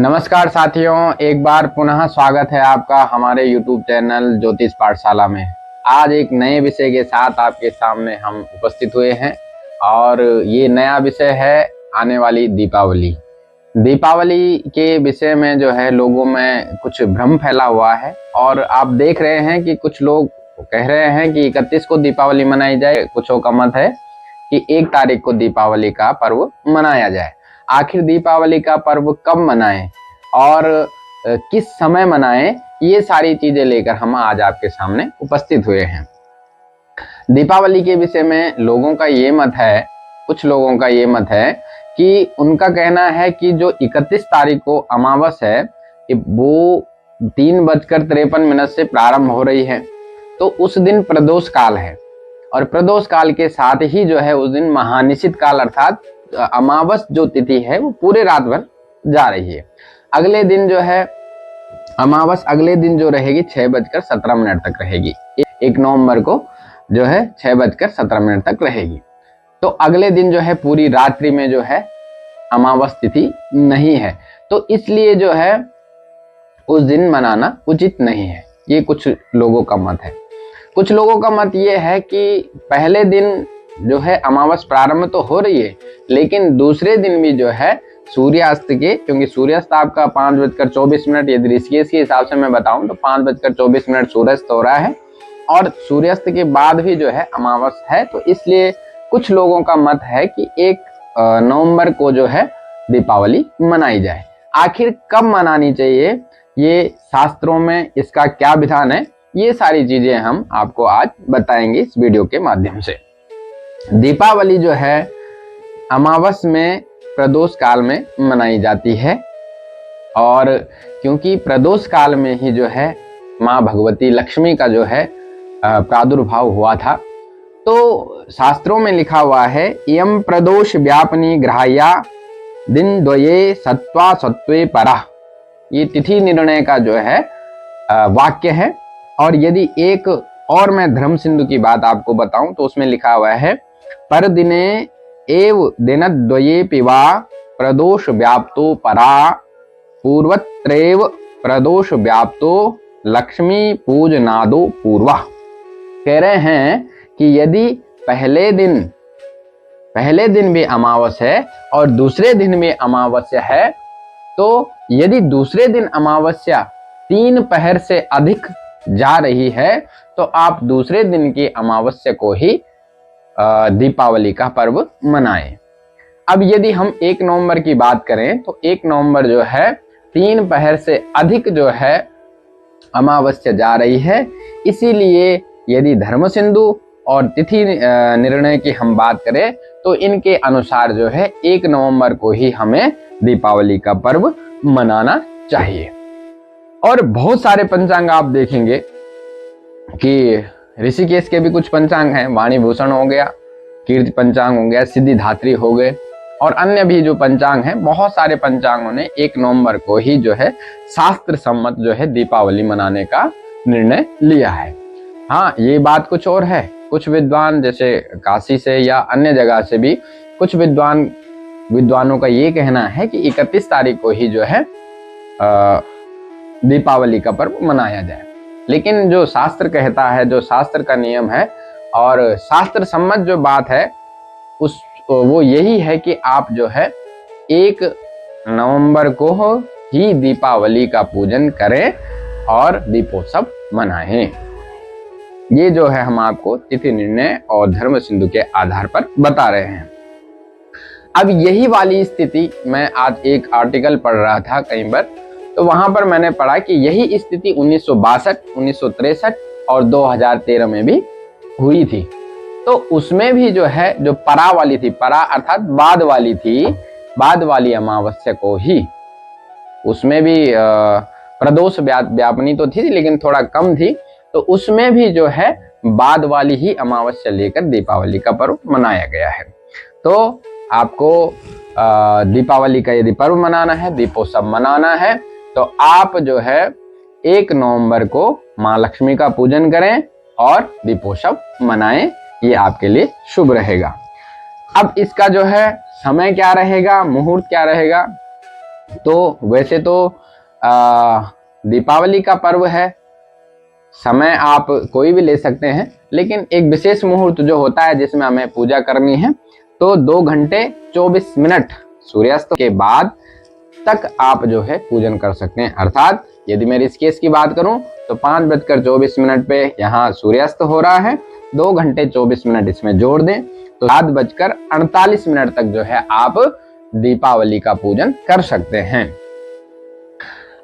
नमस्कार साथियों, एक बार पुनः स्वागत है आपका हमारे YouTube चैनल ज्योतिष पाठशाला में। आज एक नए विषय के साथ आपके सामने हम उपस्थित हुए हैं और ये नया विषय है आने वाली दीपावली। दीपावली के विषय में जो है लोगों में कुछ भ्रम फैला हुआ है और आप देख रहे हैं कि कुछ लोग कह रहे हैं कि 31 को दीपावली मनाई जाए, कुछों का मत है कि 1 तारीख को दीपावली का पर्व मनाया जाए। आखिर दीपावली का पर्व कब मनाएं और किस समय मनाएं, ये सारी चीजें लेकर हम आज आपके सामने उपस्थित हुए हैं। दीपावली के विषय में लोगों का ये मत है, कुछ लोगों का ये मत है कि उनका कहना है कि जो 31 तारीख को अमावस है वो 3:53 से प्रारंभ हो रही है, तो उस दिन प्रदोष काल है और प्रदोष काल के साथ ही जो है उस दिन महानिशित काल अर्थात अमावस जो तिथि है वो पूरे रात भर जा रही है। अगले दिन जो है अमावस अगले दिन जो रहेगी 6:17 तक रहेगी। 1 नवंबर को जो है 6:17 तक रहेगी। तो अगले दिन जो है पूरी रात्रि में जो है अमावस तिथि नहीं है, तो इसलिए जो है उस दिन मनाना उचित नहीं है। ये कुछ लोगों का मत है। कुछ लोगों का मत ये है कि पहले दिन जो है अमावस प्रारंभ तो हो रही है, लेकिन दूसरे दिन भी जो है सूर्यास्त के, क्योंकि सूर्यास्त आपका 5:24, यदि ऋषिकेश के हिसाब से मैं बताऊं तो 5:24 सूर्यास्त हो रहा है और सूर्यास्त के बाद भी जो है अमावस है। तो इसलिए कुछ लोगों का मत है कि 1 नवंबर को जो है दीपावली मनाई जाए। आखिर कब मनानी चाहिए, ये शास्त्रों में इसका क्या विधान है, ये सारी चीजें हम आपको आज बताएंगे इस वीडियो के माध्यम से। दीपावली जो है अमावस में प्रदोष काल में मनाई जाती है और क्योंकि प्रदोष काल में ही जो है माँ भगवती लक्ष्मी का जो है प्रादुर्भाव हुआ था, तो शास्त्रों में लिखा हुआ है यम प्रदोष व्यापनी ग्राह्या दिन द्वये सत्वा सत्वे परा। ये तिथि निर्णय का जो है वाक्य है। और यदि एक और मैं धर्म सिंधु की बात आपको बताऊं तो उसमें लिखा हुआ है पर दिने एव दिनद्वये पिवा प्रदोष व्याप्तो परा पूर्वत्रेव प्रदोष व्याप्तो लक्ष्मी पूजनादो पूर्वा। कह रहे हैं कि यदि पहले दिन भी अमावस है और दूसरे दिन भी अमावस्या है, तो यदि दूसरे दिन अमावस्या 3 पहर से अधिक जा रही है तो आप दूसरे दिन की अमावस्या को ही दीपावली का पर्व मनाएं। अब यदि हम 1 नवंबर की बात करें तो 1 नवंबर जो है 3 पहर से अधिक जो है अमावस्या जा रही है। इसीलिए यदि धर्म सिंधु और तिथि निर्णय की हम बात करें तो इनके अनुसार जो है 1 नवंबर को ही हमें दीपावली का पर्व मनाना चाहिए। और बहुत सारे पंचांग आप देखेंगे कि ऋषिकेश के भी कुछ पंचांग हैं, वाणी भूषण हो गया, कीर्ति पंचांग हो गया, सिद्धिधात्री हो गए और अन्य भी जो पंचांग हैं, बहुत सारे पंचांगों ने 1 नवंबर को ही जो है शास्त्र सम्मत जो है दीपावली मनाने का निर्णय लिया है। हाँ, ये बात कुछ और है। कुछ विद्वान जैसे काशी से या अन्य जगह से भी कुछ विद्वानों का ये कहना है कि 31 तारीख को ही जो है दीपावली का पर्व मनाया जाए। लेकिन जो शास्त्र कहता है, जो शास्त्र का नियम है और शास्त्र सम्मत जो बात है वो यही है कि आप जो है 1 नवंबर को ही दीपावली का पूजन करें और दीपोत्सव मनाएं। ये जो है हम आपको तिथि निर्णय और धर्म सिंधु के आधार पर बता रहे हैं। अब यही वाली स्थिति मैं आज एक आर्टिकल पढ़ रहा था कहीं पर, तो वहां पर मैंने पढ़ा कि यही स्थिति 1962, 1963 और 2013 में भी हुई थी। तो उसमें भी जो है जो परा वाली थी, परा अर्थात बाद वाली थी, बाद वाली अमावस्या को ही, उसमें भी प्रदोष व्यापनी तो थी लेकिन थोड़ा कम थी, तो उसमें भी जो है बाद वाली ही अमावस्या लेकर दीपावली का पर्व मनाया गया है। तो आपको दीपावली का यदि पर्व मनाना है, दीपोत्सव मनाना है, तो आप जो है 1 नवंबर को माँ लक्ष्मी का पूजन करें और दीपोत्सव मनाएं, ये आपके लिए शुभ रहेगा। अब इसका जो है समय क्या रहेगा, मुहूर्त क्या रहेगा, तो वैसे तो दीपावली का पर्व है, समय आप कोई भी ले सकते हैं, लेकिन एक विशेष मुहूर्त जो होता है जिसमें हमें पूजा करनी है, तो 2 घंटे 24 मिनट सूर्यास्त के बाद तक आप जो है पूजन कर सकते हैं। अर्थात यदि मैं इस केस की बात करूं तो 5:24 पे यहाँ सूर्यास्त हो रहा है, 2 घंटे 24 मिनट इसमें जोड़ दें तो 7:48 तक जो है आप दीपावली का पूजन कर सकते हैं।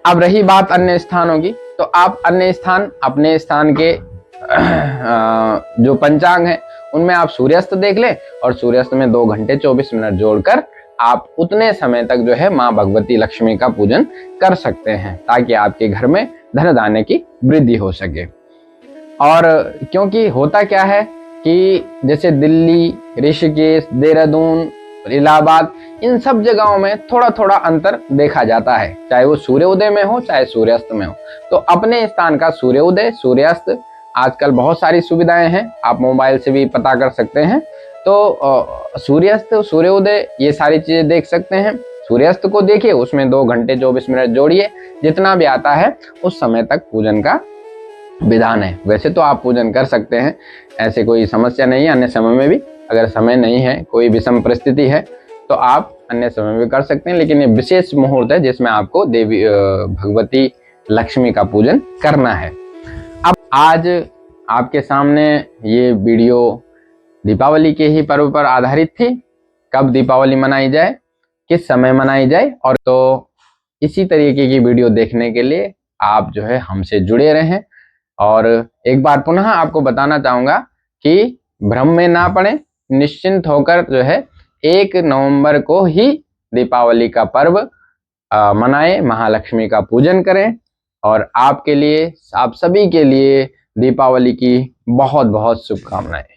अब रही बात अन्य स्थानों की, तो आप अन्य स्थान, अपने स्थान के जो पंचांग है उनमें आप सूर्यास्त देख लें और सूर्यास्त में 2 घंटे 24 मिनट जोड़कर आप उतने समय तक जो है माँ भगवती लक्ष्मी का पूजन कर सकते हैं, ताकि आपके घर में धन धान्य की वृद्धि हो सके। और क्योंकि होता क्या है कि जैसे दिल्ली, ऋषिकेश, देहरादून, इलाहाबाद, इन सब जगहों में थोड़ा थोड़ा अंतर देखा जाता है, चाहे वो सूर्योदय में हो चाहे सूर्यास्त में हो। तो अपने स्थान का सूर्योदय, सूर्यास्त, आजकल बहुत सारी सुविधाएं हैं, आप मोबाइल से भी पता कर सकते हैं। तो सूर्यास्त, सूर्योदय, ये सारी चीजें देख सकते हैं। सूर्यास्त को देखिए, उसमें 2 घंटे 24 मिनट जोड़िए, जितना भी आता है उस समय तक पूजन का विधान है। वैसे तो आप पूजन कर सकते हैं, ऐसे कोई समस्या नहीं है। अन्य समय में भी अगर समय नहीं है, कोई विषम परिस्थिति है, तो आप अन्य समय में कर सकते हैं, लेकिन ये विशेष मुहूर्त है जिसमें आपको देवी भगवती लक्ष्मी का पूजन करना है। अब आज आपके सामने ये वीडियो दीपावली के ही पर्व पर आधारित थी। कब दीपावली मनाई जाए, किस समय मनाई जाए, और तो इसी तरीके की वीडियो देखने के लिए आप जो है हमसे जुड़े रहें। और एक बार पुनः आपको बताना चाहूंगा कि भ्रम में ना पड़े, निश्चिंत होकर जो है 1 नवंबर को ही दीपावली का पर्व मनाएं, महालक्ष्मी का पूजन करें। और आपके लिए, आप सभी के लिए दीपावली की बहुत बहुत शुभकामनाएं।